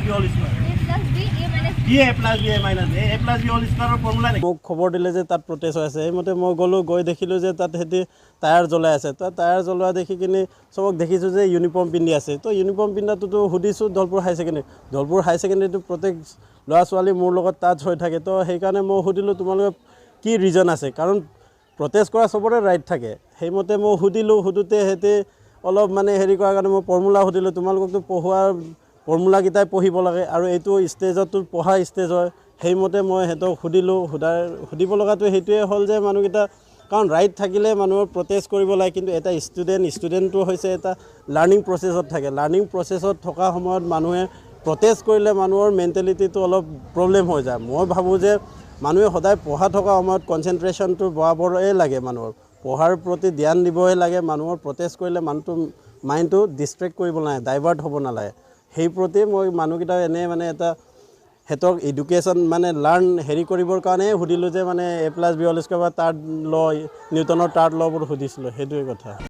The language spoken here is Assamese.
B whole square A plus B A minus A plus B whole স্কোয়াৰৰ ফৰ্মুলা নেকি? মোক খবৰ দিলে যে তাত প্ৰটেষ্ট হৈ আছে সেইমতে মই গ'লোঁ গৈ দেখিলোঁ যে তাত সিহঁতি টায়াৰ জ্বলাই আছে তো টায়াৰ জ্বলোৱা দেখি কিনি চবক দেখিছোঁ যে ইউনিফৰ্ম পিন্ধি আছে তো ইউনিফৰ্ম পিন্ধাটোতো সুধিছোঁ ধলপুৰ হাই ছেকেণ্ডেৰীটো প্ৰত্যেক ল'ৰা ছোৱালী মোৰ লগত টাচ হৈ থাকে তো সেইকাৰণে মই সুধিলোঁ তোমালোকে কি ৰিজন আছে কাৰণ প্ৰটেষ্ট কৰা চবৰে ৰাইট থাকে সেইমতে মই সুধোঁতে সিহঁতে অলপ মানে হেৰি কৰাৰ কাৰণে মই ফৰ্মুলা সুধিলোঁ তোমালোককতো পঢ়োৱাৰ ফৰ্মুলাকেইটাই পঢ়িব লাগে আৰু এইটো ষ্টেজতো পঢ়া ষ্টেজ হয় সেইমতে মই সিহঁতক সুধিব লগাটো সেইটোৱে হ'ল যে মানুহকেইটা কাৰণ ৰাইট থাকিলে মানুহৰ প্ৰটেষ্ট কৰিব লাগে কিন্তু এটা ষ্টুডেণ্টটো হৈছে এটা লাৰ্ণিং প্ৰচেছত থাকে লাৰ্ণিং প্ৰচেছত থকা সময়ত মানুহে প্ৰটেষ্ট কৰিলে মানুহৰ মেণ্টেলিটিটো অলপ প্ৰব্লেম হৈ যায় মই ভাবোঁ যে মানুহে সদায় পঢ়া থকা সময়ত কনচেনট্ৰেশ্যনটো বৰাবৰেই লাগে মানুহৰ পঢ়াৰ প্ৰতি ধ্যান দিবই লাগে মানুহৰ প্ৰটেষ্ট কৰিলে মাইণ্ডটো ডিষ্ট্ৰেক্ট কৰিব নালাগে ডাইভাৰ্ট হ'ব নালাগে সেই প্ৰতি মই মানুহকেইটা এনে মানে এটা হেতক এডুকেশ্যন মানে হেৰি কৰিবৰ কাৰণে সুধিলোঁ যে মানে A plus B whole square বা নিউটনৰ টাৰ্ড ল' বোৰ সুধিছিলোঁ সেইটোৱে কথা